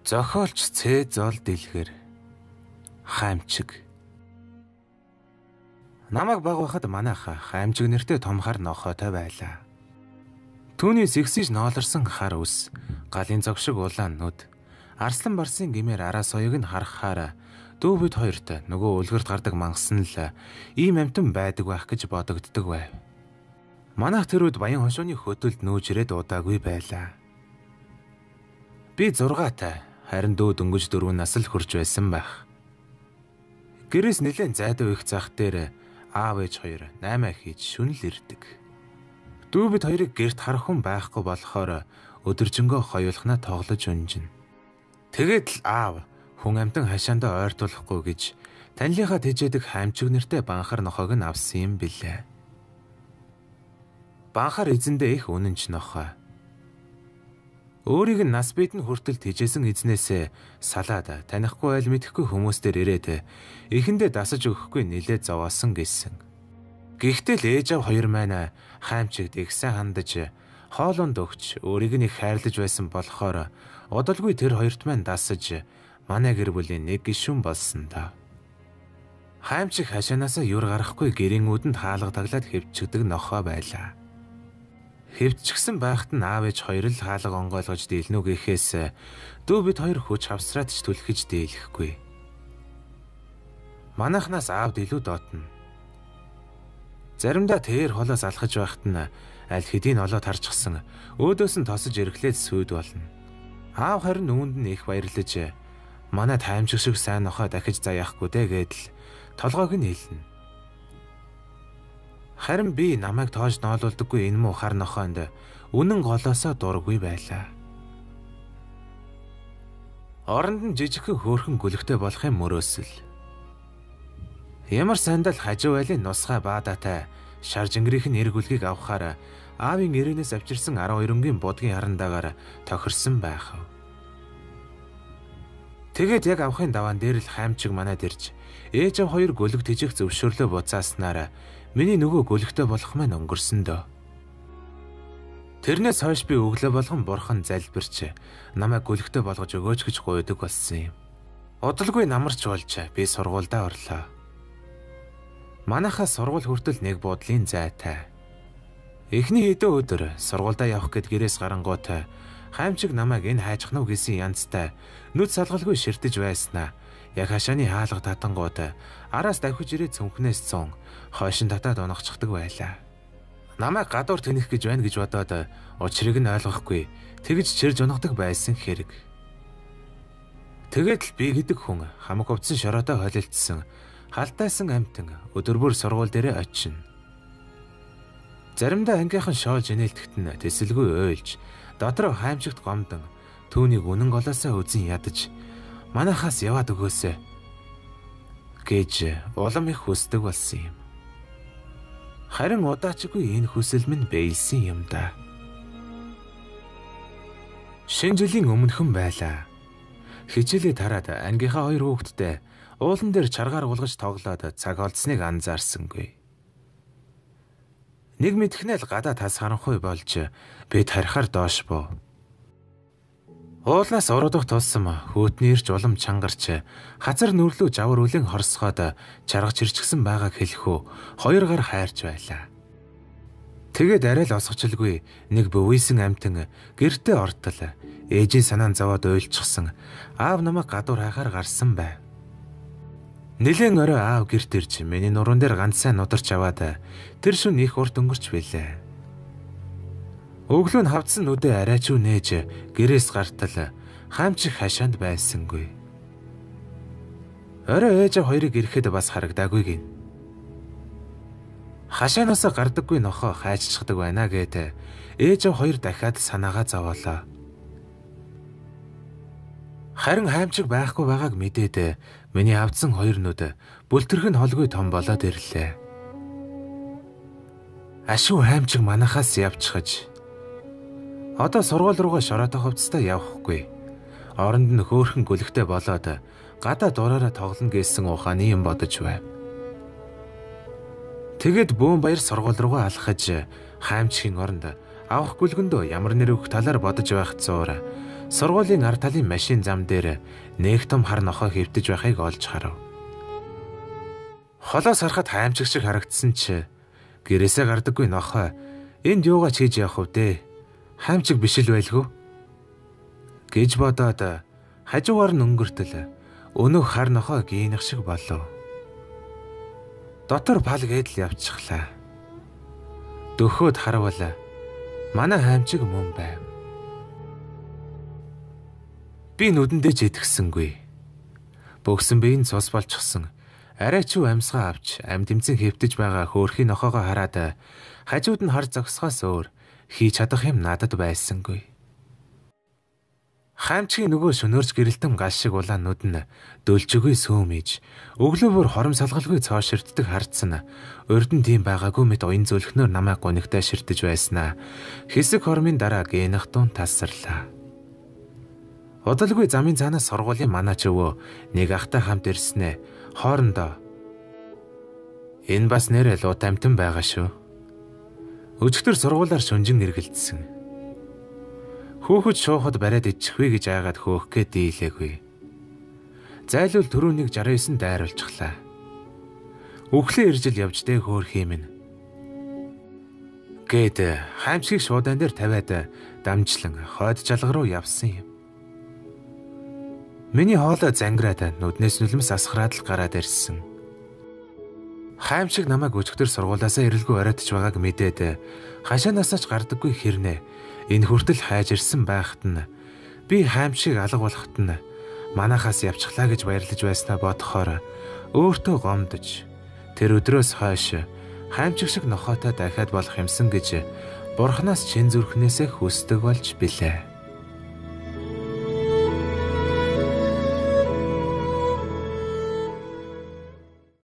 Зохиолч Цэ Зол Дэлгэр Хаймчиг. Намайг баг байхад манайх Хаймчиг нэртэй том хар нохойтой байлаа. Түүний сэгсэж ноолорсон хар үс, галын зог шиг улаан нүд, арслан барсын гэмээр араа соёг нь харахаар дүү бид хоёрт нөгөө үлгэрт гардаг мангасан л ийм амтан байдаг байх гэж бодогддог байв. Манайх тэр үед баян хошууны хөтөлд нүүжрээд удаагүй байлаа. Би 6-тай, харин дүү дөнгөж 4 нас л хүрч байсан байх. Гэрээс нэлээд зайдуу их зах дээр аав ээж хоёр 8 хийж шүнэл ирдэг. Дүү бид хоёрыг гэрт харах хүн байхгүй болохоор өдөржингөө хоёулахнаа тоглож унжина. Тэгээд л аав хүн амтан хашаандаа ойртуулахгүй гэж танилынхаа тэжээдэг Хаймчиг нэртэй банхар нохойг нь авсан юм билээ. Банхар эзэндээ их үнэнч нохой. Өөрийг нь нас биетэн хүртэл тэжээсэн эзнээсээ салаад танихгүй айл мэдэхгүй хүмүүстээр ирээд эхэндээ дасаж өгөхгүй нилээд зовоосон гэсэн. Гэхдээ л ээж аав хоёр маань Хаймчигд их сайн хандаж хоолунд өгч өөрийг нь их хайрлаж байсан болохоор удалгүй тэр хоёрт маань дасаж манай гэр бүлийн нэг гишүүн болсон даа. Хаймчиг хашаанаасаа юр гарахгүй гэрийн үүдэнд хаалга таглаад хэвчэгдэг нохой байлаа. Хэвчгсэн байхад нь аав ээж хоёр л хаалга онгойлгож дийлнү гэхээс дүү бид хоёр хүч хавсраад ч түлхэж дийлэхгүй. Манайхнаас аавд илүү доотно. Заримдаа тэр холоос алхаж байхад нь аль хэдийн олоод харчихсан өөдөөс нь тосож ирэхлээр сүйд болно. Аав харин үүнд нь их баярлаж манай Хаймчиг шиг сайн нохой дахиж заяахгүй дээ гэдэл толгойг нь хэлнэ. Харин би намайг тоож ноолуулдаггүй энэ муу хар нохойнд үнэн голоосоо дургүй байлаа. Оронд нь жижигхэн хөөрхөн гүлгтэй болох юм мөрөөсөл. Ямар сандал хажуу айлын нусгай баадатай шар жингэрийнх нь эргүүлгийг авахаар аавын ирээнээс авчирсан 12-гийн будгийн харандаагаар тохирсон байх. Тэгээд яг авахын даваан дээр л Хаймчиг манайд ирж ээж аав хоёр гүлэг тижих зөвшөөрлөө буцааснаар миний нөгөө гүлэгтэй болох маань өнгөрсөн дөө. Тэрнээс хойш би өглөө болгон бурхан залбирч намайг гүлэгтэй болгож өгөөч гэж гуйдаг болсон юм. Удалгүй намарч болж би сургуульдаа орлоо. Манайхаа сургууль хүртэл нэг буудлын зайтай. Эхний хэдэн өдөр сургуульдаа явах гэд гэрээс гарангуут Хаймчиг намайг энэ хайчхнав гэсэн янзтай нүд салгалгүй ширтэж байснаа яг хашааны хаалга татангууд араас давхиж ирээд цүнхнээс цун хойшин татаад унахчихдаг байлаа. Намайг гадуур тэнэх гэж байна гэж бодоод учрыг нь ойлгохгүй тэгж чирж унахдаг байсан хэрэг. Тэгээд л би гэдэг хүн хамаг хувцсан шороотой холилдсон халтайсан амтан өдөр бүр сургууль дээрээ очино. Заримдаа ангийнхан шоолж инээлтгэт нь тэсэлгүй ойлж дотроо Хаймчигт гомдон түүнийг үнэн голоосоо үзэн ядаж манайхаас яваад өгөөсэй гэж улам их хүсдэг болсон юм. Харин удаачгүй энэ хүсэл минь бэйсэн юм да. Шинэ жилийн өмнөхөн байлаа. Хичээлээ тараад ангийнхаа 2 хүүхэдтэй уулан дээр чаргаар уулгаж тоглоод цаг олдсныг анзаарсангүй. Нэг мэдхнээл гадаа тас харанхуй болж би тарихаар доош буу. Уулнаас уруудах тулсам хүүтний ирж улам чангарч хазар нүрлүү жавар үлэн хорсгоод чаргач ирчихсэн байгааг хэлэхүү 2 гар хайрч байлаа. Тэгээд арай л осгочлгүй нэг бөвийсэн амтан гэртээ ортол ээжийн санаан зовоод уйлчихсан аав намайг гадуур хайхаар гарсан байв. Нилээн орой аав гэрт ирж миний нуруунд дээр ганц сайн нударч аваад тэр шөнө их урт өнгөрч билээ. Өглөө нь хавдсан нүдээ арайч юу нээж гэрээс гартал Хаймчиг хашаанд байсангүй. Орой ээж хоёрыг ирэхэд бас харагдаагүй гин. Хашаанаас гардаггүй нохоо хайччихдаг байна гэд ээж хоёр дахиад санаагаа зовоолоо. Харин Хаймчиг байхгүй байгааг мэдээд миний авдсан 2 нүд бүлтэрхэн холгүй том болоод ирлээ. Ашгүй Хаймчиг манахаас явчихаж одоо сургууль руугаа шороотой хувцастай явахгүй. Оронд нь хөөрхөн гүлэгтэй болоод гадаа дураараа тоглоно гэсэн ухааны юм бодож байв. Тэгэд бөөн баяр сургууль руугаа алхаж Хаймчгийн оронд авах гүлгэндөө ямар нэр өгөх талаар бодож байх зуур Сургуулийн ард талын машин зам дээр нэг том хар нохой хэвтэж байхыг олж харав. Холоос харахад хаамчиг шиг харагдсан ч гэрээсээ гардаггүй нохой энд юугаач хийж явах вэ дээ? Хаамчиг биш л байлгүй гэж бодоод хажуугаар нь өнгөртөл өнөөх хар нохой гинэх шиг болов. Дотор пал гэдэл явчихлаа. Дөхөөд харвал манай хаамчиг мөн байв. Би нүдэндээ ч итгэсэнгүй. Бөгсөн биеийн цус болчихсон. Арай ч амьсгаа авч амьд тэмцэн хэвтэж байгаа хөөрхийн нохоогоо хараад хажууд нь хар зогсохоос өөр хийж чадах юм надад байсангүй. Хаамчгийн нөгөө шөнөөрч гэрэлтэм гал шиг улаанууд нь дөлжгүй сөөмж өглөө бүр хором салгалгүй цоо ширтдэг хардсан. Урд нь тийм байгаагүй мэт уян зөөлхнөр намайг гонигтай ширтэж байснаа. Хэсэг хормын дараа гэнэх дуун тасарлаа. Удалгүй замын цаанаас сургуулийн манаач өвөө нэг ахтай хамт ирснэ. Хоорондоо энэ бас нэрээ луу тамтан байгаа шүү. Өчигдөр сургуулаар шүнжин эргэлдсэн. Хөөхөд шуухад бариад ичихвэ гэж айгаад хөөх гээд дийлээгүй. Зайлуул түрүүнийг 69 дайруулчихлаа. Өглөө иржил явж дэ хөөрхий минь. Гээд хаамчгийг шуудан дээр тавиад дамжлан хойд жалга руу явсан юм. Миний хоолой зангираад нүднээс нулимс асгараад л гараад ирсэн. Хаамчиг намайг өчигдөр сургуулаасаа ирэлгүй оройтж байгааг мэдээд хашаанаасаа ч гардаггүй хэрнээ энэ хүртэл хайж ирсэн байхад нь би хаамчиг алга болоход нь манахаас явчихлаа гэж баярлаж байснаа бодохоор өөртөө гомдож тэр өдрөөс хойш хаамчиг шиг нохойтой дахиад болох юмсан гэж Бурханаас чин зүрхнээсээ хүсдэг болж билээ.